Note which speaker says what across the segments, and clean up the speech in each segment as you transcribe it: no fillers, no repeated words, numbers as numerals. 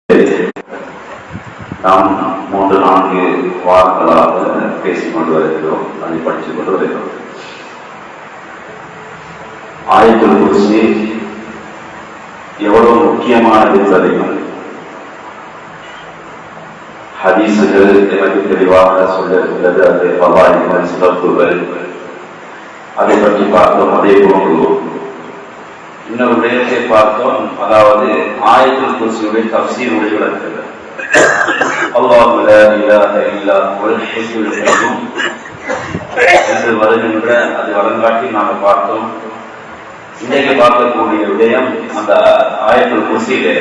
Speaker 1: நாம் 3-4 வாரங்களாக பேசிக்கொண்டு வருகிறோம், அதை படித்துக் கொண்டு வருகிறோம். ஆயத்துல் குர்சி எவ்வளவு முக்கியமானது என்பதையும் ஹதீசுகள் எனக்கு தெளிவாக சொல்லிருக்கிறது. அது பவாயிகள், சிறப்புகள், அதை பற்றி பார்த்தோம். அதே போன்று இன்னொரு விடயத்தை பார்த்தோம், அதாவது ஆயத்துல் குர்சியுடைய தஃசீருடைய விளக்குகள். அல்லாஹ் லா இலாஹ இல்லா ஹுவல் ஹய்யுல் கய்யூம் என்று வருகின்ற அது வழங்காட்டி நாங்கள் பார்த்தோம். இன்றைக்கு பார்க்கக்கூடிய விடயம் அந்த ஆயத்துல் குர்சியிலே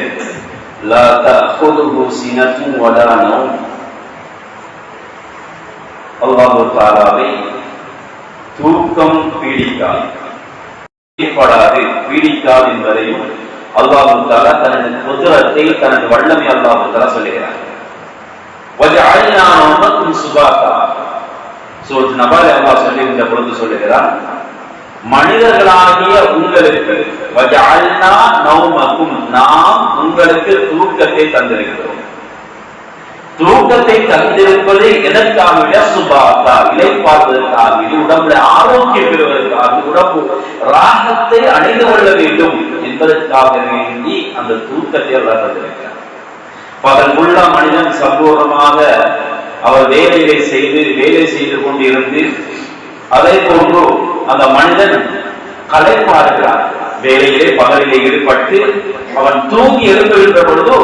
Speaker 1: லா தஅഖுதுஹு சினத்துன் வலா நௌம், அல்லாஹ் தஆலாவை தூக்கம் பீடிக்காது பீடிக்காது என்பதையும் அல்லாஹ் தஆலா தனது குத்ரத்தை, தனது வல்லமை அல்லாஹ் தஆலா சொல்லுகிறார். வஜஅல்னா நௌமக்கும் சுபாதா, சூரத் நபால் அல்லாஹ் சொல்லுகின்ற பொழுது சொல்லுகிறார், மனிதர்களாகிய உங்களுக்கு வஜஅல்னா நௌமக்கும், நாம் உங்களுக்கு தூக்கத்தை தந்திருக்கிறோம். தூக்கத்தை தந்திருப்பது எதற்காக? சுபாதா, இளைப்பாறுவதற்காக, உடம்புல ஆரோக்கியம் பெறுவதற்காக, உடம்பு ராகத்தை அடைந்து கொள்ள வேண்டும் என்பதற்காக வேண்டி அந்த தூக்கத்தை அவர் தந்திருக்கிறார். பகல் உள்ள மனிதன் சம்பூர்ணமாக அவர் வேலை செய்து கொண்டிருந்து அதே போன்று அந்த மனிதன் களைப்பாடுகிறார். வேலையிலே பகலிலே ஈடுபட்டு அவன் தூங்கி எழுந்துகின்ற பொழுது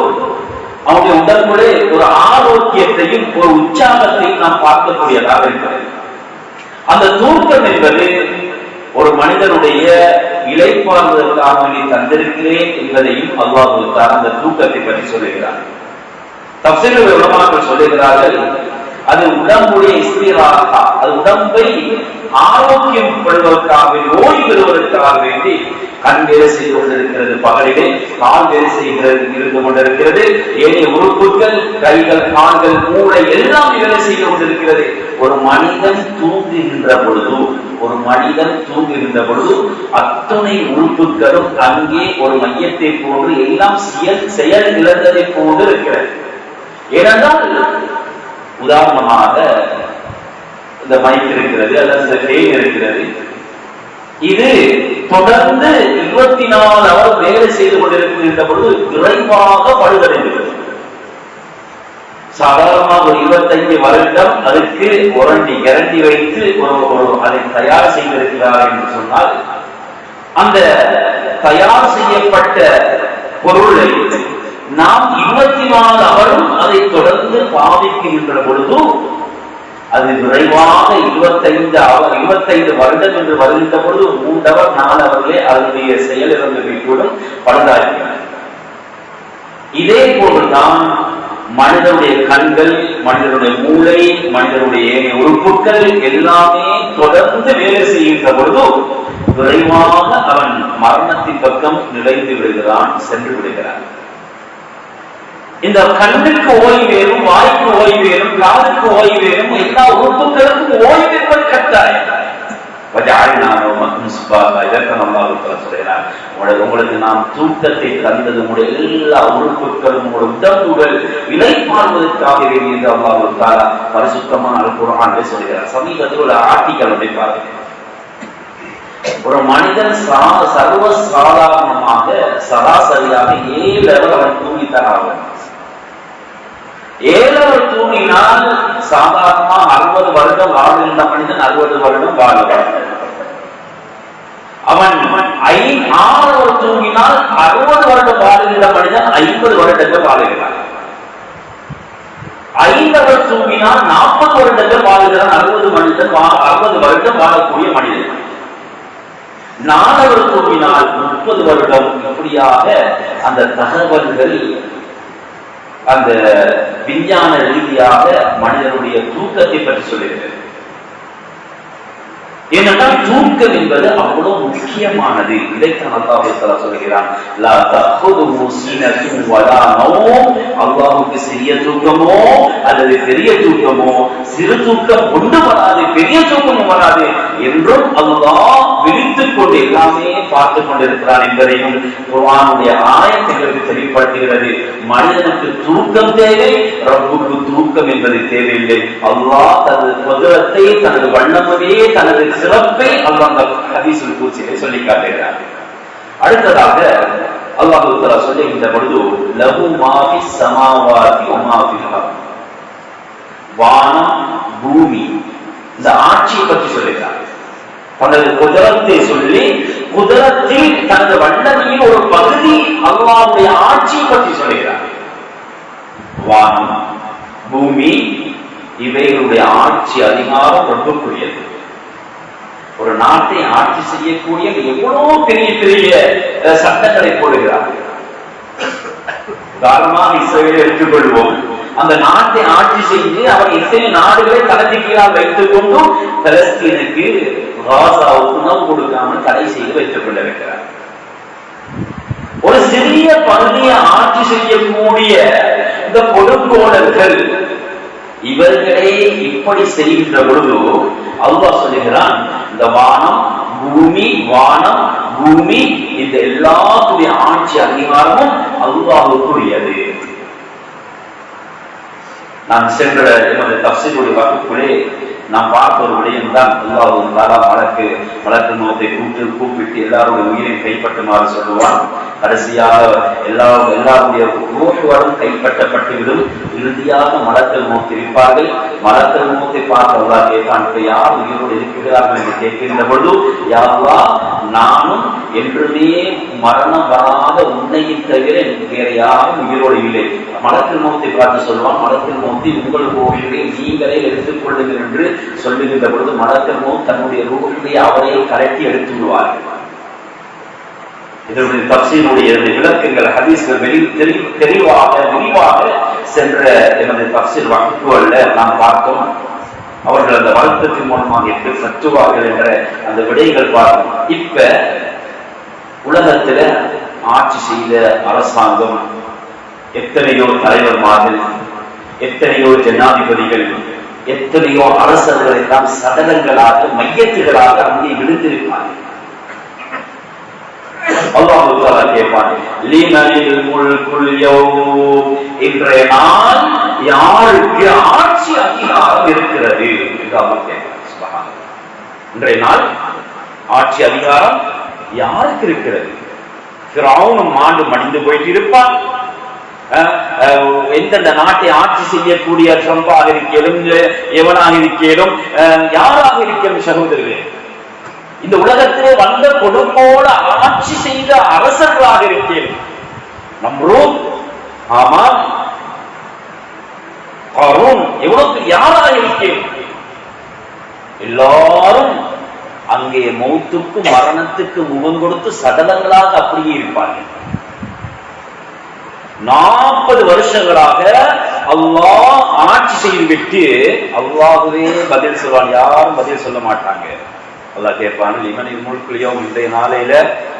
Speaker 1: அவனுடைய உடம்புடைய ஒரு ஆரோக்கியத்தையும் ஒரு உற்சாகத்தையும் நாம் பார்க்கக்கூடியதாக இருக்கிறது. அந்த தூக்கம் என்பது ஒரு மனிதனுடைய இளைப்பாறுவதற்காக தந்திருக்கிறேன் என்பதையும் அல்லாஹ் அந்த தூக்கத்தை பற்றி சொல்லுகிறார். தஃசீர் உலமாக்கள் சொல்லுகிறார்கள், அது உடம்புடைய இஸ்திராஹா, அது உடம்பை ஆரோக்கியம் படுவதற்காக, ஓய்வு பெறுவதற்காக வேண்டி கண் வேலை செய்து கொண்டிருக்கிறது, பகலிலே கால் வேலை செய்கிறது இருந்து கொண்டிருக்கிறது, ஏனைய உறுப்புகள், கைகள், கால்கள், மூளை எல்லாம் வேலை செய்து கொண்டிருக்கிறது. ஒரு மனிதன் தூங்குகின்ற பொழுது அத்துணை உறுப்புகளும் அங்கே ஒரு மையத்தை போன்று எல்லாம் செயல் இழந்ததை போன்று இருக்கிறது. ஏனென்றால் உதாரணமாக இந்த மைக் இருக்கிறது, அல்லது ஃபேன் இருக்கிறது, இது தொடர்ந்து 24 அவர் வேலை செய்து கொண்டிருக்கின்ற பொழுது விரைவாக பழுதடைகிறது. சாதாரணமாக ஒரு 25 வருடம் அதுக்கு கேரண்டி வைத்து அதை தயார் செய்திருக்கிறார் என்று சொன்னால், அந்த தயார் செய்யப்பட்ட பொருளை நாம் 24 அவரும் அதை தொடர்ந்து பாவிக்கின்ற பொழுது அது விரைவாக 25 வருடம் என்று வருகின்ற பொழுது 3 அவர் 4 அவர்களே அதனுடைய செயலிழந்தவை கூட பழுதாகிறார். இதே போல்தான் மனிதனுடைய கண்கள், மனிதனுடைய மூளை, மனிதனுடைய உறுப்புகள் எல்லாமே தொடர்ந்து வேலை செய்கின்ற பொழுது விரைவாக அவன் மரணத்தின் பக்கம் நிலைந்து விடுகிறான், சென்று விடுகிறான். இந்த கண்ணுக்கு ஓய்வு வேணும், வாய்க்கு ஓய்வு வேணும், காதுக்கு ஓய்வு வேணும், எல்லா உறுப்புகளுக்கும் ஓய்வு என்பது கட்டாயம். உங்களுக்கு நாம் தூக்கத்தை தந்தது, உங்களுடைய எல்லா உறுப்புகளும், உங்களுடைய உடம்புகள் இளைப்பாறுவதற்காக வேண்டியது அல்லாஹ் தஆலா பரிசுத்தமான அல் குர்ஆனிலே சொல்கிறார். சமீபத்தில் ஒரு ஆர்டிக்கல் ஒன்றை பார்த்தேன். ஒரு மனிதன் சர்வ சாதாரணமாக சராசரியாக 7 லெவல் அவன் தூங்கித்தான் ஆகும். 7 அவர் தூங்கினால் சாதாரணமா 60 வருடம் வாழ்கின்ற மனிதன் 60 வருடம் வாழ்வார். அவன் 6 அவர் தூங்கினால் 60 வருடம் வாழ்கின்ற மனிதன் 50 வருடங்கள் வாழ்கிறார். 5 அவர் தூங்கினால் 40 வருடங்கள் வாழ்கிறான் 60 வருடம் வாழக்கூடிய மனிதன். 4 அவர் தூங்கினால் 30 வருடம். இப்படியாக அந்த தகவல்கள் அந்த விஞ்ஞான ரீதியாக மனிதனுடைய தூக்கத்தை பற்றி சொல்லுகிறது. ஏனென்றால் தூக்கம் என்பது அவ்வளவு முக்கியமானது. இதைத்தான் அல்லாஹ் தஆலா சொல்கிறான், லா தஅഖுதுஹு சினத்துன் வலா நௌம், அல்லாஹ் அல்லாஹ்வுக்கு சிறிய தூக்கமோ அல்லது பெரிய தூக்கமோ, சிறு தூக்கம் ஒன்று வராது, பெரிய தூக்கமும் வராது என்றும் அல்லாஹ் விழித்துக் கொண்டு எல்லாமே பார்த்துக் கொண்டிருக்கிறான் என்பதையும் குர்ஆனுடைய ஆயத்துகளுக்கு தெளிவுபடுத்துகிறது. மனிதனுக்கு தூக்கம் தேவை, ரப்புக்கு தூக்கம் என்பது தேவையில்லை. அல்லாஹ் தனது குதிரத்தை, தனது வல்லமையை, தனது சிறப்பை அல்லாஹ் அந்த ஹதீஸுல் குத்ஸிலே சொல்லி காட்டுகிறார். அடுத்ததாக அல்லாஹ் தஆலா சொல்லுகின்ற பொழுது லஹு மா ஃபிஸ் ஸமாவாதி வ மா ஃபில் அர்த், வானம் பூமி இந்த ஆட்சியை பற்றி சொல்லுகிறார். தனது குதிரத்தை சொல்லி, குதிரத்தில் தனது வல்லமையின் ஒரு பகுதி அல்லாஹ்வுடைய ஆட்சியை பற்றி சொல்லுகிறார். வானம் பூமி இவைகளுடைய ஆட்சி அதிகாரம் ரப்புக்குரியது. ஒரு நாட்டை ஆட்சி செய்யக்கூடிய எவ்வளவு பெரிய பெரிய சட்டங்களை போடுகிறார்கள். உதாரணமாக இஸ்ரேலை எடுத்துக்கொள்வோம். அந்த நாட்டை ஆட்சி செய்து அவர் எத்தனை நாடுகளை தனக்கு கீழால் வைத்துக் கொண்டு பலஸ்தீனுக்கு, காசாவுக்கு உணவு கொடுக்காமல் தடை செய்து வைத்துக் கொள்ள வைக்கிறார். ஒரு சிறிய பகுதியை ஆட்சி செய்யக்கூடிய இந்த கொடுங்கோலர்கள் இவர்களே இப்படி செய்கின்ற பொழுது அல்லாஹ் சொல்லுகிறான், இந்த வானம் பூமி இந்த எல்லாத்துடைய ஆட்சி அதிகாரமும் அல்லாஹ்வுக்குரியது. நான் சென்ற எமது தஃசீருடைய வகுப்பிலே நாம் பார்த்த ஒரு விடயம் தான், அல்லாஹ் தஆலா மலக்கு மௌத்தை கூப்பிட்டு எல்லாருடைய உயிரை கைப்பற்றுமாறு சொல்லுவான். கடைசியாக எல்லாருடைய ரூஹுகளும் கைப்பற்றப்பட்டுவிடும். இறுதியாக மலக்கல் மௌத் இருப்பார்கள். மலக்கல் மௌத்தை பார்த்து அல்லாஹ் கேட்பான், யார் உயிரோடு இருக்கிறார்கள் என்று கேட்கின்ற பொழுது, யா அல்லாஹ், நானும் என்றுமே மரணம் வராத உன்னையும் தவிர வேற யாரும் உயிரோடு இல்லை. மலக்கல் மௌத்தை பார்த்து சொல்லுவான், மலக்கல் மௌத்தை உங்கள் ரூஹை நீங்களே எடுத்துக் கொள்ளுங்கள் என்று சொல்லுகின்ற பொழுது மலக்கல் மௌத் தன்னுடைய ரூஹை அவரை கலட்டி எடுத்து விடுவார்கள். இதனுடைய தஃசீருடைய விளக்கங்கள் ஹதீஸ்கள் விரிவாக சென்ற எனது தஃசீர் வகுப்புகள்ல நாம் பார்த்தோம். அவர்கள் அந்த வருத்தத்தின் மூலமாக எப்படி சற்றுவார்கள் என்ற அந்த விடைகள் பார்த்தோம். இப்ப உலகத்துல ஆட்சி செய்த அரசாங்கம், எத்தனையோ தலைவர்மார்கள், எத்தனையோ ஜனாதிபதிகள், எத்தனையோ அரசர்கள் எல்லாம் சடலங்களாக, மையத்துகளாக அங்கே விழுந்திருப்பார்கள். அல்லாஹ் தஆலா கேட்பான், லிமனில் முல்குல் யௌம், இன்றைய நாள் யாருக்கு ஆட்சி அதிகாரம் இருக்கிறது என்று அல்லாஹ் கேட்பான். சுப்ஹானல்லாஹ், இன்றைய நாள் ஆட்சி அதிகாரம் யாருக்கு இருக்கிறது? ஃபிரௌன் மாண்டு மடிந்து போயிட்டு இருப்பான். எந்தெந்த நாட்டை ஆட்சி செய்யக்கூடிய ட்ரம்பாக இருக்கேனும், எவனாக இருக்கேனும், யாராக இருக்கேனும் சகோதரர்களே, இந்த உலகத்திலே வந்த கொடுப்போட ஆட்சி செய்த அரசர்களாக இருக்கேன். நம்ரூத், ஆமான், காரூன், எவ்வளவு யாராக இருக்கேன், எல்லாரும் அங்கே மௌத்துக்கு மரணத்துக்கு முகம் கொடுத்து சடலங்களாக அப்படியே இருப்பார்கள். 40 வருஷங்களாக அல்லாஹ் ஆட்சி செய்துவிட்டு அல்லாஹ்வே பதில் சொல்வான், யாரும் பதில் சொல்ல மாட்டாங்க. அல்லாஹ் கேட்பான், லிமனில் முல்குல் யௌம், இன்றைய நாளையில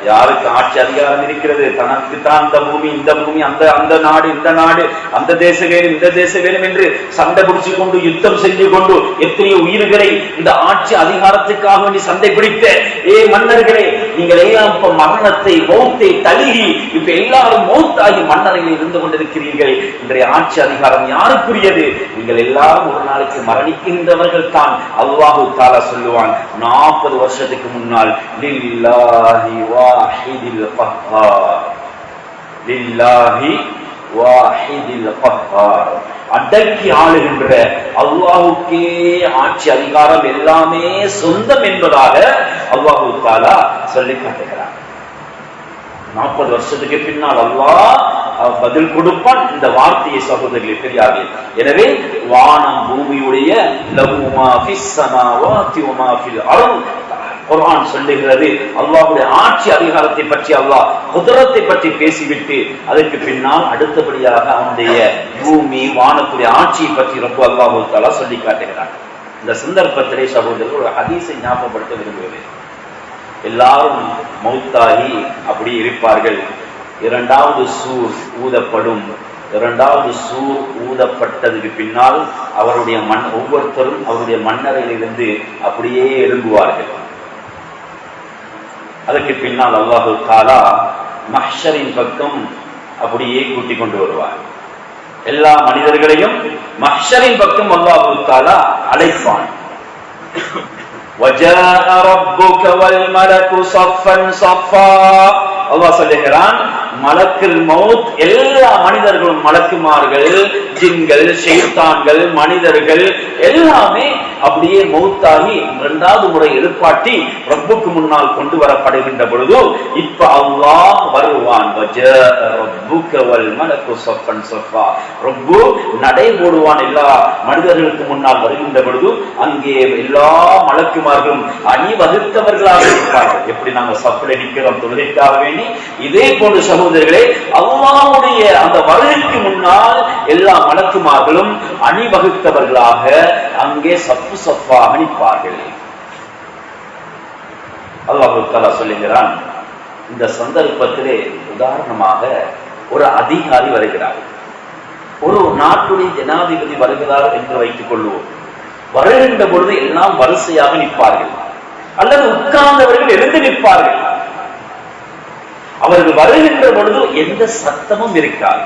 Speaker 1: யாருக்கு ஆட்சி அதிகாரம் இருக்கிறது? தனக்கு தான் அந்த பூமி, இந்த பூமி, அந்த நாடு, இந்த நாடு, அந்த தேசம் வேணும், இந்த தேசம் வேணும் என்று சண்டை பிடிச்சு கொண்டு, யுத்தம் செஞ்சு கொண்டு, எத்தனையோ உயிர்களை இந்த ஆட்சி அதிகாரத்துக்காக வேண்டி சண்டை பிடித்த மன்னர்களே, நீங்கள் எல்லாம் இப்ப மரணத்தை, மௌத்தை தழுகி இப்ப எல்லாரும் மௌத்தாகி மன்னரையில் இருந்து கொண்டிருக்கிறீர்கள். இன்றைய ஆட்சி அதிகாரம் யாருக்குரியது? நீங்கள் எல்லாரும் ஒரு நாளைக்கு மரணிக்கின்றவர்கள் தான். அல்லாஹ் தஆலா சொல்லுவான், 40 வருஷத்துக்கு முன்னால், லில்லாஹி வாஹிதில் கஹ்ஹார், லில்லாஹி வாஹிதில் கஹ்ஹார், அடக்கி ஆளுகின்ற அல்லாஹ்வுக்கே ஆட்சி அதிகாரம் எல்லாமே சொந்தம் என்பதாக அல்லாஹ் தஆலா சொல்லி காட்டுகிறார். 40 வருஷத்துக்கு பின்னால் அல்லாஹ் பதில் கொடுப்பான். இந்த வார்த்தையை சகோதரர்களே பெரியார்கள், எனவே வானம் பூமியுடைய லஹு மா ஃபிஸ் ஸமாவாதி வ மா ஃபில் அர்த், குர்ஆன் சொல்லுகிறது அல்லாஹ்வுடைய ஆட்சி அதிகாரத்தை பற்றி, அல்லாஹ் குதிரத்தை பற்றி பேசிவிட்டு அதற்கு பின்னால் அடுத்தபடியாக அவனுடைய பூமி வானத்துடைய ஆட்சியை பற்றி ரொம்ப அல்லாஹ் தஆலா சொல்லி காட்டுகிறார். இந்த சந்தர்ப்பத்திலே சகோதரர்கள் ஒரு ஹதீஸை ஞாபகப்படுத்த விரும்புகிறேன். எல்லாரும் மௌத்தாகி அப்படி இருப்பார்கள். இரண்டாவது சூர் ஊதப்படும். இரண்டாவது சூர் ஊதப்பட்டதுக்கு பின்னால் அவருடைய ஒவ்வொருத்தரும் அவருடைய மன்னரையிலிருந்து அப்படியே எழும்புவார்கள். அதற்கு பின்னால் அல்லாஹு தஆலா மஹ்ஷரின் பக்கம் அப்படியே கூட்டிக் கொண்டு வருவார். எல்லா மனிதர்களையும் மஹ்ஷரின் பக்கம் அல்லாஹு தஆலா அழைப்பான். وَجَاءَ رَبُّكَ وَالْمَلَكُ صَفًّا صَفًّا. அல்லாஹ் சொல்லுகிறான், மலக்குல் மௌத் எல்லா மனிதர்களும், மலக்குமார்கள், ஜின்கள், ஷைத்தான்கள், மனிதர்கள் எல்லாமே அப்படியே மௌத்தாகி இரண்டாவது முறை எழுப்பாட்டி ரப்புக்கு முன்னால் கொண்டு வரப்படுகின்ற பொழுது இப்ப அல்லாஹ் வருவான். ரப்பு நடை போடுவான். எல்லா மனிதர்களுக்கு முன்னால் வருகின்ற பொழுது அங்கே எல்லா மலக்குமார்களும் அணிவகுத்தவர்களாக இருப்பார்கள். எப்படி நாங்கள் சப்பில் நிற்கிறோம் தொழுகைக்காக வேண்டி, இதே போன்று சகோதரர்களே அல்லாஹ்வுடைய அந்த வருகைக்கு முன்னால் எல்லா மலக்குமார்களும் அணிவகுத்தவர்களாக அங்கே சப்பு சப்பாக நிற்பார்கள். அல்லாஹ் தஆலா சொல்லுகிறான், இந்த சந்தர்ப்பத்திலே உதாரணமாக ஒரு அதிகாரி வருகிறார், ஒரு நாட்டுடைய ஜனாதிபதி வருகிறார் என்று வைத்துக் கொள்வோம். வருகின்ற பொழுது எல்லாம் வரிசையாக நிற்பார்கள், அல்லது உட்கார்ந்தவர்கள் எழுந்து நிற்பார்கள். அவர்கள் வருகின்ற பொழுது எந்த சத்தமும் இருக்காது.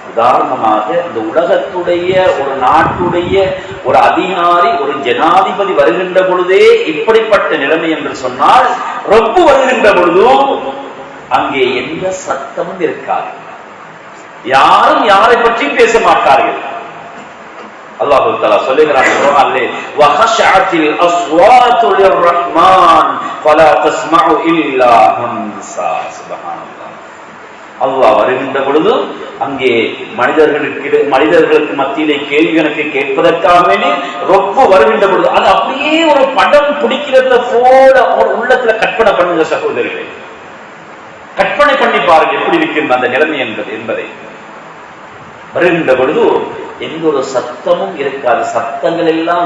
Speaker 1: உதாரணமாக இந்த உலகத்துடைய ஒரு நாட்டுடைய ஒரு அதிகாரி, ஒரு ஜனாதிபதி வருகின்ற பொழுதே இப்படிப்பட்ட நிலைமை என்று சொன்னால், ரப்பு வருகின்ற பொழுதும் அங்கே எந்த சத்தமும் இருக்காது. யாரும் யாரை பற்றியும் பேச மாட்டார்கள். அல்லாஹ் தஆலா சொல்லுகிறான் குர்ஆனிலே, வஹஷஅத்தில் அஸ்வாத்து லிர்ரஹ்மான் ஃபலா தஸ்மஉ இல்லா ஹம்ஸா. சுப்ஹானல்லாஹ். அல்லாஹ் வருகின்ற பொழுது அங்கே மனிதர்களுக்கு மத்தியிலே கேள்வி கணக்கு கேட்பதற்காக வேண்டி ரொம்ப வருகின்ற பொழுது அது அப்படியே ஒரு படம் பிடிக்கிறத போல ஒரு உள்ளத்துல கற்பனை பண்ணுங்க சகோதரர்களே. கற்பனை பண்ணி பாருங்க எப்படி இருக்கின்ற அந்த நிலைமை என்பதை. வருகின்ற பொழுது எந்த ஒரு சத்தமும் இருக்காது. சத்தங்கள் எல்லாம்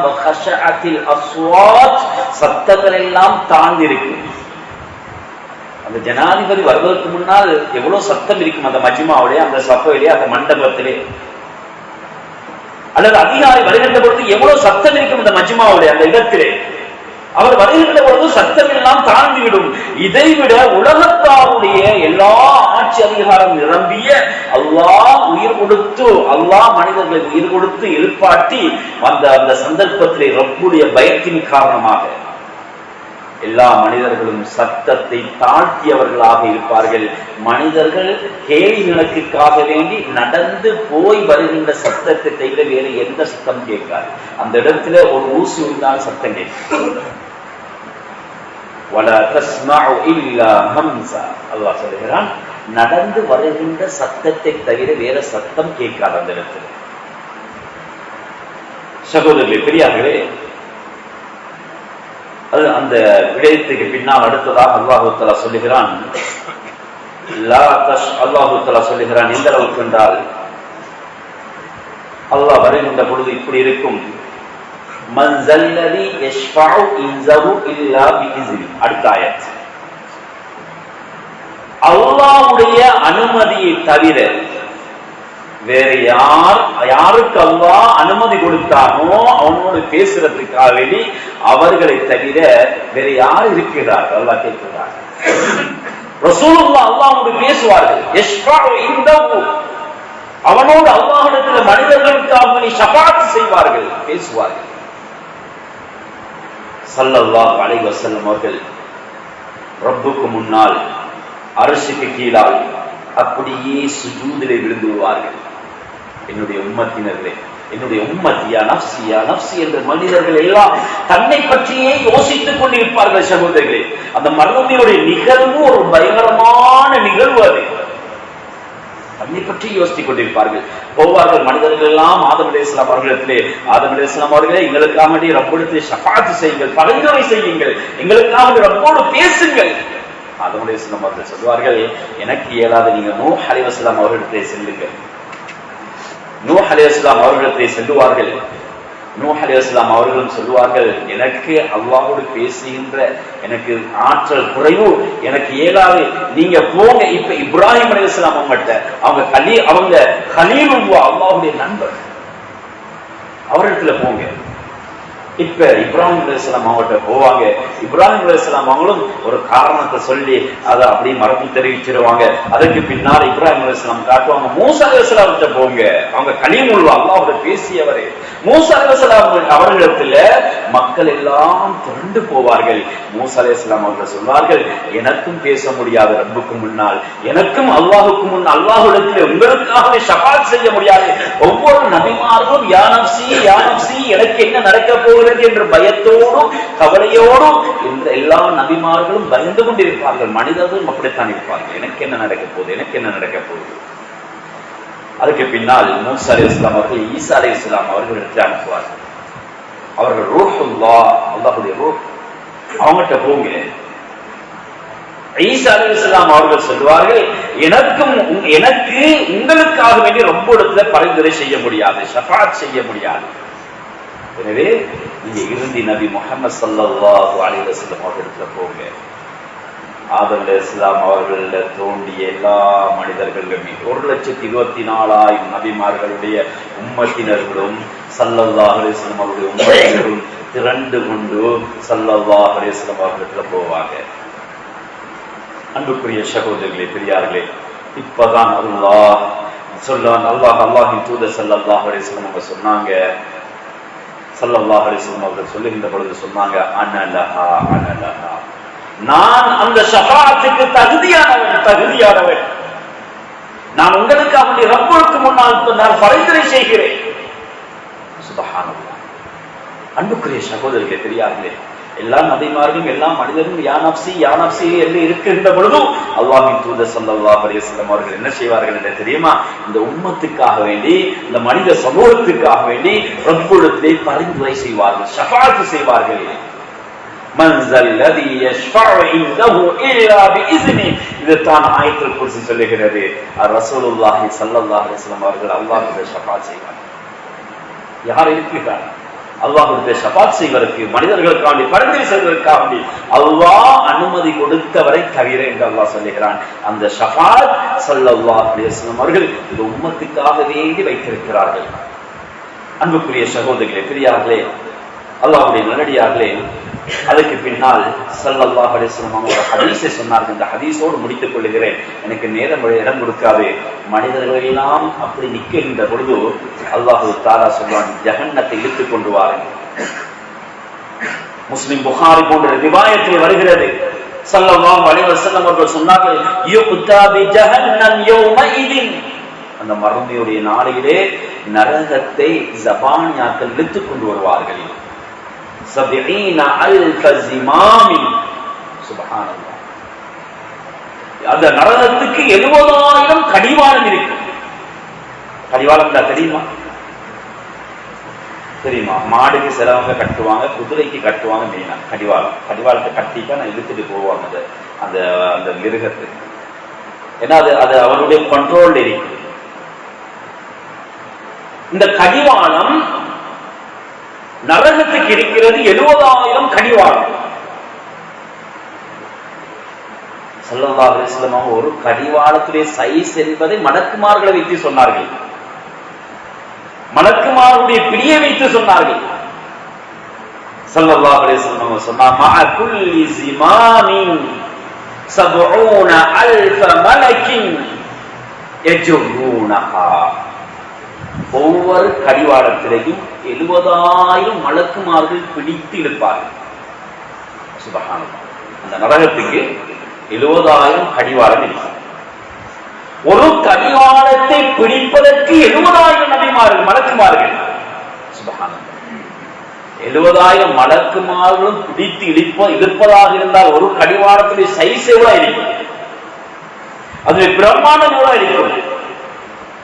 Speaker 1: சத்தங்கள் எல்லாம் தாழ்ந்து இருக்கும். அந்த ஜனாதிபதி வருவதற்கு முன்னால் எவ்வளவு சத்தம் இருக்கும் அந்த மஜ்மாவிலே, அந்த சபையிலே, அந்த மண்டபத்திலே. அல்லது அதிகாரி வருகின்ற பொழுது எவ்வளவு சத்தம் இருக்கும் அந்த மஜ்மாவிலே, அந்த இடத்திலே. அவர் வருகின்ற பொழுது சத்தம் எல்லாம் தாழ்ந்துவிடும். இதைவிட உலகத்தாருடைய எல்லா ஆட்சி அதிகாரம் நிரம்பிய அல்லாஹ் உயிர் கொடுத்து, அல்லாஹ் மனிதர்களை உயிர் கொடுத்து எழுப்பாட்டி அந்த சந்தர்ப்பத்திலே ரப்புடைய பயத்தின் காரணமாக எல்லா மனிதர்களும் சத்தத்தை தாழ்த்தியவர்களாக இருப்பார்கள். மனிதர்கள் கேள்விகளுக்காக வேண்டி நடந்து போய் வருகின்ற சத்தத்தை தவிர வேறு எந்த சத்தம் கேட்காது. அந்த இடத்துல ஒரு ஊசி விழுந்தால் சத்தம் கேட்கும். அல்லாஹ் சொல்லுகிறான், நடந்து வருகின்ற சத்தத்தை தவிர வேற சத்தம் கேட்காது அந்த இடத்துல. சகோதரர்களே, பெரியார்களே, அந்த விடயத்துக்கு பின்னால் அடுத்ததாக அல்லாஹு தஆலா சொல்லுகிறான், அல்லாஹு தஆலா சொல்லுகிறான் எந்த அளவுக்கு என்றால், அல்லாஹ் வருகின்ற பொழுது இப்படி இருக்கும். அடுத்த ஆயத், அல்லாஹ்வுடைய அனுமதியை தவிர வேற யாருக்கு அல்லாஹ் அனுமதி கொடுத்தானோ அவனோடு பேசுறதுக்காக வேண்டி அவர்களை தவிர வேற யார் இருக்கிறார்? அல்லாஹ் கேட்கிறார். ரசூலுல்லாஹ் அல்லாஹ்வோடு பேசுவார்கள். அவனோடு அல்லாஹ்விடத்தில் மனிதர்களுக்காக ஷஃபாஅத் செய்வார்கள், பேசுவார்கள். ஸல்லல்லாஹு அலைஹி வஸல்லம் அவர்கள் ரப்புக்கு முன்னால் அர்ஷுக்கு கீழால் அப்படியே சுஜூதிலே விழுந்து விடுவார்கள். என்னுடைய உம்மத்தினர்களே, என்னுடைய உம்மத்தியா நஃப்சியா நஃப்சி என்ற மனிதர்கள் எல்லாம் தன்னை பற்றியே யோசித்துக் கொண்டிருப்பார்கள். சகோதரர்களே, அந்த மறுமையுடைய நிகழ்வு ஒரு பயங்கரமான நிகழ்வு. அது தன்னை பற்றி யோசித்துக் கொண்டிருப்பார்கள். போவார்கள் மனிதர்கள் எல்லாம் ஆதம் அலைஹிஸ்ஸலாம் அவர்களிடத்திலே, ஆதம் அலைஹிஸ்ஸலாம் அவர்களே, எங்களுக்காக ரப்பிடத்திலே ஷஃபாஅத் செய்யுங்கள், பரிந்துரை செய்யுங்கள், எங்களுக்காக ரப்போடு பேசுங்கள். ஆதம் அலைஹிஸ்ஸலாம் அவர்கள் சொல்வார்கள், எனக்கு இயலாத, நீங்க நூஹ் அலைஹிஸ்ஸலாம் அவர்களிடத்திலே செல்லுங்கள். நூஹ் அலைஹிஸ்ஸலாம் அவர்களிடத்திலே செல்லுவார்கள். நூஹ் அலைஹிஸ்ஸலாம் அவர்களும் சொல்லுவார்கள், எனக்கு அல்லாஹ்வோடு பேசுகின்ற எனக்கு ஆற்றல் குறைவு, எனக்கு ஏதாவது, நீங்க போங்க. இப்ப இப்ராஹிம் அலைஹிஸ்ஸலாம் அவங்க கலீலுல்லாஹ் அல்லாஹ்வுடைய நண்பர், அவரிடத்துல போங்க. இப்ப இப்ராஹிம் அலைஹிஸ்ஸலாம் அவங்கள்ட்ட போவாங்க. இப்ராஹிம் அலைஹிஸ்ஸலாம் அவங்களும் ஒரு காரணத்தை சொல்லி அதை அப்படியே மறந்து தெரிவிச்சிருவாங்க. அதுக்கு பின்னால் இப்ராஹிம் அலைஹிஸ்ஸலாம் காட்டுவாங்க, மூசா அலைஹிஸ்ஸலாம் கிட்ட போங்க, அவங்க கலீமுல்லாஹ் அல்லாஹ்வோட பேசியவரே. மூசா அலைஹிஸ்ஸலாம் அவர்களிடத்துல மக்கள் எல்லாம் திரண்டு போவார்கள். மூசா அலைஹிஸ்ஸலாம் அவர்கள் சொல்வார்கள், எனக்கும் பேச முடியாது ரப்புக்கு முன்னால், எனக்கும் அல்லாஹுக்கு முன் அல்லாஹ்விடத்தில் உங்களுக்காகவே ஷஃபாத் செய்ய முடியாது. ஒவ்வொரு நபிமார்களும் யா நஃப்ஸி யா நஃப்ஸி, எனக்கு என்ன நடக்க போகுது என்ற பயத்தோடும் கவலையோடும் இந்த எல்லா நபிமார்களும் பயந்து கொண்டிருப்பார்கள். மனிதர்களும் அப்படித்தான் இருப்பார்கள், எனக்கு என்ன நடக்க போகுது, எனக்கு என்ன நடக்க போகுது. அதுக்கு பின்னால் மூசா அலைஹிஸ்ஸலாம் அவர்கள் ஈசா அலைஹிஸ்ஸலாம் அவர்கள் எடுத்து அனுப்புவார்கள். அவர்கள் ரூஹுல்லாஹ், அல்லாஹ்வுடைய ரூஹ், அவங்ககிட்ட போங்க. ஈசா அலைஹிஸ்ஸலாம் அவர்கள் சொல்வார்கள், எனக்கு உங்களுக்காக வேண்டி ரொம்ப இடத்துல பரிந்துரை செய்ய முடியாது, ஷஃபாத் செய்ய முடியாது. எனவே நீங்க இறுதி நபி முஹம்மது ஸல்லல்லாஹு அலைஹி வஸல்லம் அவர்களிடத்துல போங்க. ஆதம் அலைஹிஸ்ஸலாம் அவர்கள தோண்டிய எல்லா மனிதர்களுமே 1,24,000 நபிமார்களுடைய உம்மத்தினர்களும் ஸல்லல்லாஹு அலைஹி வஸல்லம் அவருடைய உம்மத்தினரும் திரண்டு கொண்டு ஸல்லல்லாஹு அலைஹி வஸல்லம் அவர்களிடத்துல போவாங்க. அன்புக்குரிய சகோதரர்களே, பெரியார்களே, இப்பதான் அல்லாஹின் தூதர் ஸல்லல்லாஹு அலைஹி வஸல்லம் அவங்க சொன்னாங்க, ஸல்லல்லாஹு அலைஹி வஸல்லம் அவர்கள் சொல்லுகின்ற பொழுது சொன்னாங்க, அனலஹா அனலஹா, நான் அந்த ஷஃபாஅத்துக்கு தகுதியானவன், நான் உங்களுக்காக ரப்புக்கு முன்னால் நான் பரிந்துரை செய்கிறேன். சுப்ஹானல்லாஹ். அன்புக்குரிய சகோதரர்களே, பெரியார்களே, எல்லா நபிமார்களும் எல்லா மனிதர்களும் யா நஃப்ஸி யா நஃப்ஸி என்று இருக்கின்ற பொழுதும் அல்லாஹ்வின் தூதர் ஸல்லல்லாஹு அலைஹி வஸல்லம் அவர்கள் என்ன செய்வார்கள் என்று தெரியுமா? இந்த உம்மத்துக்காக வேண்டி, இந்த மனித சமூகத்துக்காக வேண்டி ரப்பிடத்திலே பரிந்துரை செய்வார்கள், ஷஃபாஅத் செய்வார்கள். மன்ஸல் லதி யஷ்ஃபஉ இன்தஹு இல்லா பிஇذنி, இதுதான் ஆயத்துல் குர்சி சொல்லுகிறது. ரசூலுல்லாஹி ஸல்லல்லாஹு அலைஹி வஸல்லம் அவர்கள் அல்லாஹ்வுடைய ஷஃபாஅத் செய்வார்கள். யார் இருக்கிறார்? அல்லாஹ்வுடைய ஷஃபாஅத் செய்வதற்கு, மனிதர்களுக்காண்டி பரிந்துரை செய்வதற்காக அல்லாஹ் அனுமதி கொடுத்தவரை தவிர என்று அல்லாஹ் சொல்லுகிறான். அந்த ஷஃபாஅத் ஸல்லல்லாஹு அலைஹி வஸல்லம் அவர்கள் இந்த உம்மத்துக்காக வேண்டி வைத்திருக்கிறார்கள். அன்புக்குரிய சகோதரர்களே, பெரியார்களே, அல்லாஹ்வுடைய நல்லடியார்களே, அதுக்கு பின்னால் ஸல்லல்லாஹு அலைஹி வஸல்லம் அவங்க ஹதீஸை சொன்னார்கள். இந்த ஹதீஸோடு முடித்துக் கொள்கிறேன், எனக்கு நேரம் இடம் கொடுக்காது. மனிதர்கள் எல்லாம் அப்படி நிற்கின்ற பொழுது அல்லாஹு தஆலா சொல்வான், ஜஹன்னத்தை இழுத்துக் கொண்டு வாருங்கள். முஸ்லிம் புகாரி போன்ற ரிவாயத்தில் வருகிறது. ஸல்லல்லாஹு அலைஹி வஸல்லம் அவர்கள் சொன்னார்கள், யுக்தா பி ஜஹன்னம் யௌமஇதின், அந்த மறுமையுடைய நாளிலே நரகத்தை ஜபானியாக்கள் இழுத்துக் கொண்டு வருவார்கள். 70,000 ஜிமாமின். சுப்ஹானல்லாஹ். அந்த நரகத்துக்கு 70,000 கடிவாளம் இருக்கு. கடிவாளம் தெரியுமா? தெரியுமா? மாடுக்கு சிலவங்க கட்டுவாங்க, குதிரைக்கு கட்டுவாங்க. மெயினா கடிவாளத்தை கட்டிட்டா நான் இழுத்துட்டு போவாங்க அந்த அந்த மிருகத்துக்கு. ஏன்னா அது அவருடைய கண்ட்ரோல் இருக்கு. இந்த கடிவாளம் நரகத்துக்கு இருக்கிறது 70,000 கடிவாளம். ஸல்லல்லாஹு அலைஹி வஸல்லம் ஒரு கடிவாளத்துடைய சைஸ் என்பதை மலக்குமார்களை வைத்து சொன்னார்கள், மலக்குமாருடைய பிடியை வைத்து சொன்னார்கள். ஸல்லல்லாஹு அலைஹி வஸல்லம் சொன்னார், மஅ குல்லி ஸிமாமின் 70,000 மலக்கின் யஜுருனஹா, ஒவ்வொரு கடிவாளத்திலையும் 70,000 மலக்குமார்கள் பிடித்து இழுப்பார்கள். சுப்ஹானல்லாஹ். அந்த நரகத்துக்கு 70,000 கடிவாளம் இருக்கு. ஒரு கடிவாளத்தை பிடிப்பதற்கு 70,000 நபிமார்கள், மலக்குமார்கள். சுப்ஹானல்லாஹ். 70,000 மலக்குமார்களும் பிடித்து இழுப்பதாக இருந்தால் ஒரு கடிவாளத்துடைய சைஸ் எவ்வளவு இருக்கும்? அது பிரம்மாண்டம் எவ்வளவு இருக்கும்?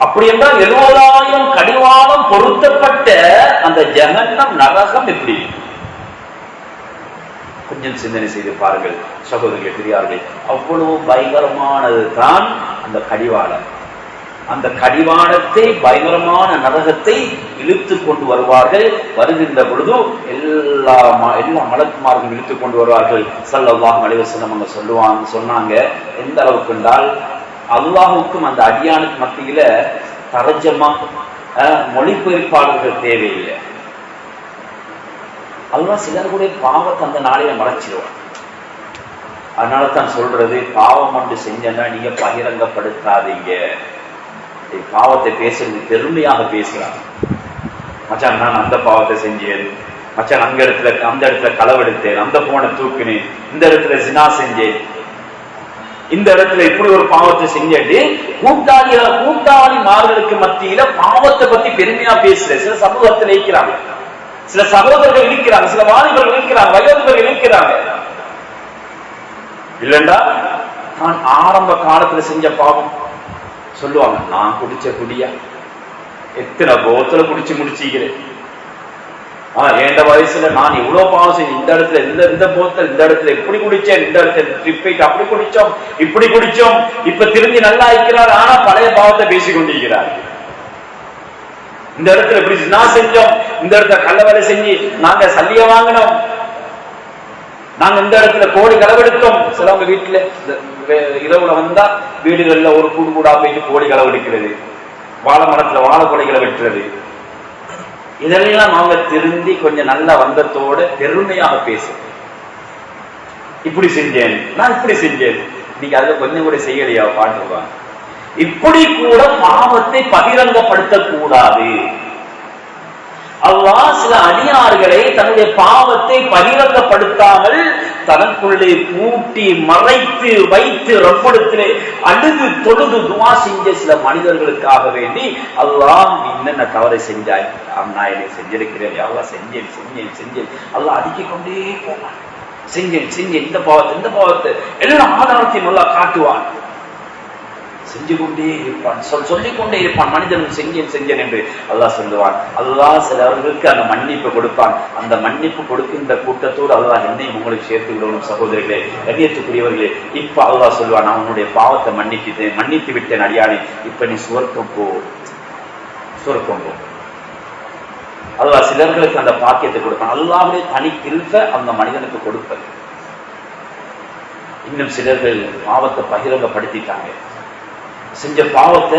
Speaker 1: அப்படி என்றால் 70,000 கடிவாளம் பொருத்தப்பட்ட அந்த ஜஹன்னம் நரகம் எப்படி? கொஞ்சம் சிந்தனை செய்து பாருங்கள் சகோதரர்களே, பெரியார்களே. அவ்வளவு பயங்கரமானது தான் அந்த கடிவாளம். அந்த கடிவாளத்தை, பயங்கரமான நரகத்தை இழுத்து கொண்டு வருவார்கள். வருகின்ற பொழுது எல்லா மலக்குமார்களும் இழுத்து கொண்டு வருவார்கள். ஸல்லல்லாஹு அலைஹி வஸல்லம் அவங்க சொன்னாங்க, எந்த அளவுக்கு என்றால் அல்லாஹுக்கும் அந்த அடியானுக்கு மத்தியில தரஜமா மொழிபெயர்ப்பாளர்கள் தேவையில்லை. அல்லாஹ் சிலருடைய பாவத்தை அந்த நாளையில மறைச்சிடுவான். அதனால தான் சொல்றது, பாவம் ஒன்று செஞ்சா நீங்க பகிரங்கப்படுத்தாதீங்க. பாவத்தை பேசுறது பெருமையாக பேசுறாங்க. மச்சான் நான் அந்த பாவத்தை செஞ்சேன், மச்சான் அந்த இடத்துல களவெடுத்தேன், அந்த போனை தூக்கினேன், இந்த இடத்துல ஜினா செஞ்சேன், இந்த இடத்துல இப்படி ஒரு பாவத்தை செஞ்சுட்டு கூட்டாளிமார்களுக்கு மத்தியில பாவத்தை பத்தி பெருமையா பேசுற சில சமூகத்தில் இருக்கிறாங்க, சில சகோதரர்கள் இருக்கிறாங்க, சில வாலிபர்கள் இருக்கிறாங்க, வயோதிபர்கள் இருக்கிறாங்க. இல்லண்டா நான் ஆரம்ப காலத்துல செஞ்ச பாவம் சொல்லுவாங்க, நான் குடிச்ச குடியா எத்தனை போத்தல குடிச்சு முடிச்சுக்கிறேன், எந்த வயசுல நான் இவ்வளவு பாவம் செஞ்சேன், இந்த இடத்துல இந்த போத்தல், இந்த இடத்துல இப்படி குடிச்சேன், இந்த இடத்துல ட்ரிப் போயிட்டு அப்படி குடிச்சோம், இப்படி குடிச்சோம், இப்ப திரும்பி நல்லா இருக்கிறார், ஆனா பழைய பாவத்தை பேசிக் கொண்டிருக்கிறார். இந்த இடத்துல இப்படி நான் செஞ்சோம், இந்த இடத்துல கள்ள வேலை செஞ்சு நாங்க சல்லிய வாங்கினோம், நாங்க இந்த இடத்துல கோடி களவெடுத்தோம். சிலவங்க வீட்டுல இரவுல வந்தா வீடுகள்ல ஒரு கூடு கூடா போயிட்டு கோடி களவெடுக்கிறது, வாழை மரத்துல வாழை கொலைகளை வெட்டுறது, இதெல்லாம் அவங்க திருந்தி கொஞ்சம் நல்லா வந்ததோட பெருமையாக பேசும். இப்படி செஞ்சேன், நான் இப்படி செஞ்சேன், நீங்க அதுல கொஞ்சம் கூட செய்யலையா பாட்டுவாங்க. இப்படி கூட பாவத்தை பகிரங்கப்படுத்த கூடாது. அல்லாஹ் சில அடியார்களை தன்னுடைய பாவத்தை பகிரங்கப்படுத்தாமல் தனக்குள்ளே பூட்டி மறைத்து வைத்து ரப்பிடத்திலே அழுது தொழுது துஆ செஞ்ச சில மனிதர்களுக்காக வேண்டி, அல்லாஹ் என்னென்ன தவறை செஞ்சாய், நான் என்னை செஞ்சிருக்கிறேன், அல்லாஹ் செஞ்சேன் அல்லாஹ் அடுக்கிக் கொண்டே போவான். செஞ்சேன் இந்த பாவத்தை எல்லா ஆதாரத்தையும் அல்லாஹ் காட்டுவான். செஞ்சு கொண்டே இருப்பான், சொல்லிக் கொண்டே இருப்பான். மனிதனும் செஞ்சேன் என்று அல்லாஹ் சொல்லுவான். அல்லாஹ் சிலவர்களுக்கு அந்த மன்னிப்பு கொடுப்பான். அந்த மன்னிப்பு கொடுக்கின்ற கூட்டத்தோடு அல்லாஹ் என்னையும் உங்களுக்கு சேர்த்து விடணும். சகோதரர்களே, கண்ணியத்துக்குரியவர்களே, இப்ப அல்லாஹ் சொல்லுவான், நான் உன்னுடைய பாவத்தை மன்னித்து விட்டேன் அடியானே, இப்ப நீ சுவர்க்கம் போ. அல்லாஹ் சிலர்களுக்கு அந்த பாக்கியத்தை கொடுப்பான். அல்லாஹ்வுடைய தனி கிருபை அந்த மனிதனுக்கு கொடுப்பது. இன்னும் சிலர்கள் பாவத்தை பகிரங்கப்படுத்திட்டாங்க. செஞ்ச பாவத்தை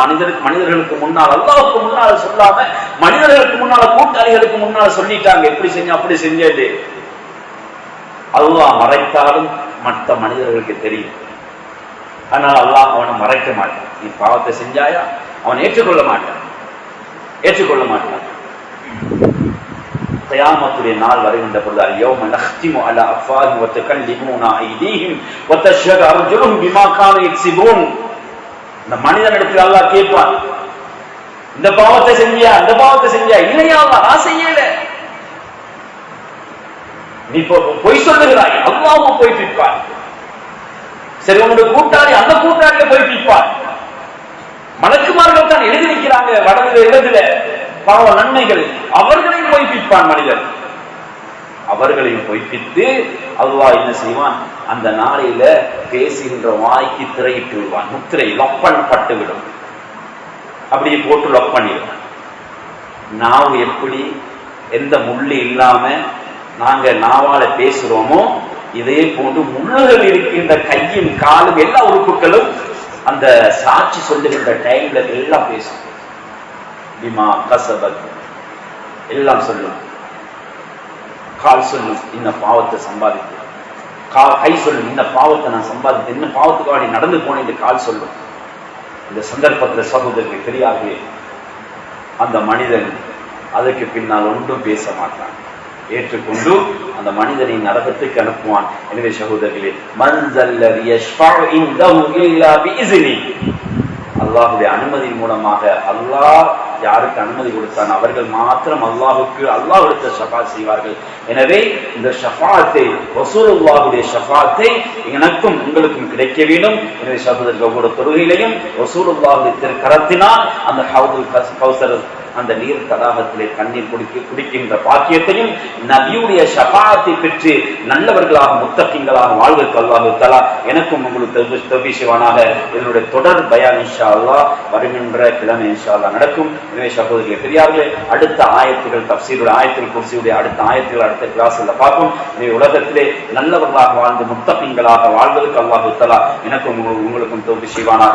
Speaker 1: மனிதர்களுக்கு முன்னால், அல்லாஹ்வுக்கு முன்னால் சொல்லாம மனிதர்களுக்கு முன்னால, கூட்டாளிகளுக்கு முன்னால சொல்லிட்டாங்க, எப்படி செஞ்ச அப்படி செஞ்சது. அல்லாஹ் மறைத்தாலும் மற்ற மனிதர்களுக்கு தெரியும். ஆனால் அல்லாஹ் அவனை மறைக்க மாட்டான். நீ பாவத்தை செஞ்சாயா அவன் ஏற்றுக்கொள்ள மாட்டான். கியாமத்துடைய நாள் வருகின்ற பொழுது, யௌம நக்திமு அலா அஃப்வாஹிம் வ தகல்லிமுனா ஐதீஹிம் வ தஷ்ஹது அர்ஜுலுஹும் பிமா கானூ யக்ஸிபூன். இந்த மனிதனிடத்தில் அல்லாஹ் கேட்பான், இந்த பாவத்தை செஞ்சியா? இல்லையா அல்லாஹ், நான் செய்யல. நீ பொய் சொல்லுகிறாய், அல்லாஹ் போய் பிடிப்பான். சரி, உன்னுடைய கூட்டாளி அந்த கூட்டாளியை போய் பிடிப்பான். மலக்குமார்கள் தான் எழுதி நிற்கிறாங்க வடதுல இடத்துல பாவ நன்மைகள், அவர்களையும் பொய்ப்பிப்பான் மனிதன். அவர்களையும் பொய்ப்பித்து அல்லாஹ் என்ன செய்வான், அந்த நாளையில பேசுகின்ற வாய்க்கு திரையிட்டு விடுவான். முத்திரை லப்பன் பட்டுவிடும், அப்படியே போட்டு லப் பண்ணிடுவான். நாவு எப்படி எந்த முள்ளு இல்லாம நாங்க நாவால பேசுறோமோ, இதே போன்று முள்ளுகள் இருக்கின்ற கையும் காலும் எல்லா உறுப்புகளும் அந்த சாட்சி சொல்லுகின்ற டைம்ல எல்லாம் பேசும். பிமா கஸபத் எல்லாம் சொல்லும். கால் சொல்லும், இந்த பாவத்தை சம்பாதித்து. கை சொல்லும், இந்த பாவத்தை நான் சம்பாதித்தேன், இந்த பாவத்துக்காக நடந்து போனேன் என்று கால் சொல்லும். இந்த சந்தர்ப்பத்தில் சகோதரர்கள் தெரியாது, அந்த மனிதன் அதற்கு பின்னால் ஒன்றும் பேச மாட்டான். ஏற்றுக்கொண்டு அந்த மனிதனை நரகத்துக்கு அனுப்புவான். எனவே சகோதரர்களே, அல்லாஹுடைய அனுமதி மூலமாக அல்லாஹ் யாருக்கு அனுமதி கொடுத்தான் அவர்கள் மாத்திரம் அல்லாஹ் எடுத்த ஷஃபாத் செய்வார்கள். எனவே இந்த ஷஃபாத்தை, ரசூலுல்லாஹுடைய ஷஃபாத்தை எனக்கும் உங்களுக்கும் கிடைக்க வேண்டும். எனவே சகோதரர்கள், ஒவ்வொரு தொழுகையிலையும் ரசூலுல்லாஹுடைய திருக்கரத்தினால் அந்த ஹவுதுல் கௌசர் அந்த நீர் தடாகத்திலே தண்ணீர் குடிக்கின்ற பாக்கியத்தையும் நபியுடைய ஷஃபாஅத்தை பெற்று நல்லவர்களாக முத்தகீன்களாக வாழ்வதற்கு அல்லாஹ் தஆலா எனக்கும் உங்களுக்கு தௌஃபீக் செய்வானாக. இதனுடைய தொடர் பயான் இன்ஷா அல்லாஹ் வருகின்ற கிழமை இன்ஷா அல்லாஹ் நடக்கும். எனவே சகோதரர்களே பெரியார்களே, அடுத்த ஆயத்துகள் தஃசீருடைய ஆயத்துல் குர்சியுடைய அடுத்த ஆயத்துகள் அடுத்த கிளாஸ்ல பார்ப்போம். எனவே உலகத்திலே நல்லவர்களாக வாழ்ந்து முத்தகீன்களாக வாழ்வதற்கு அல்லாஹ் தஆலா எனக்கும் உங்களுக்கும் தௌஃபீக் செய்வானாக.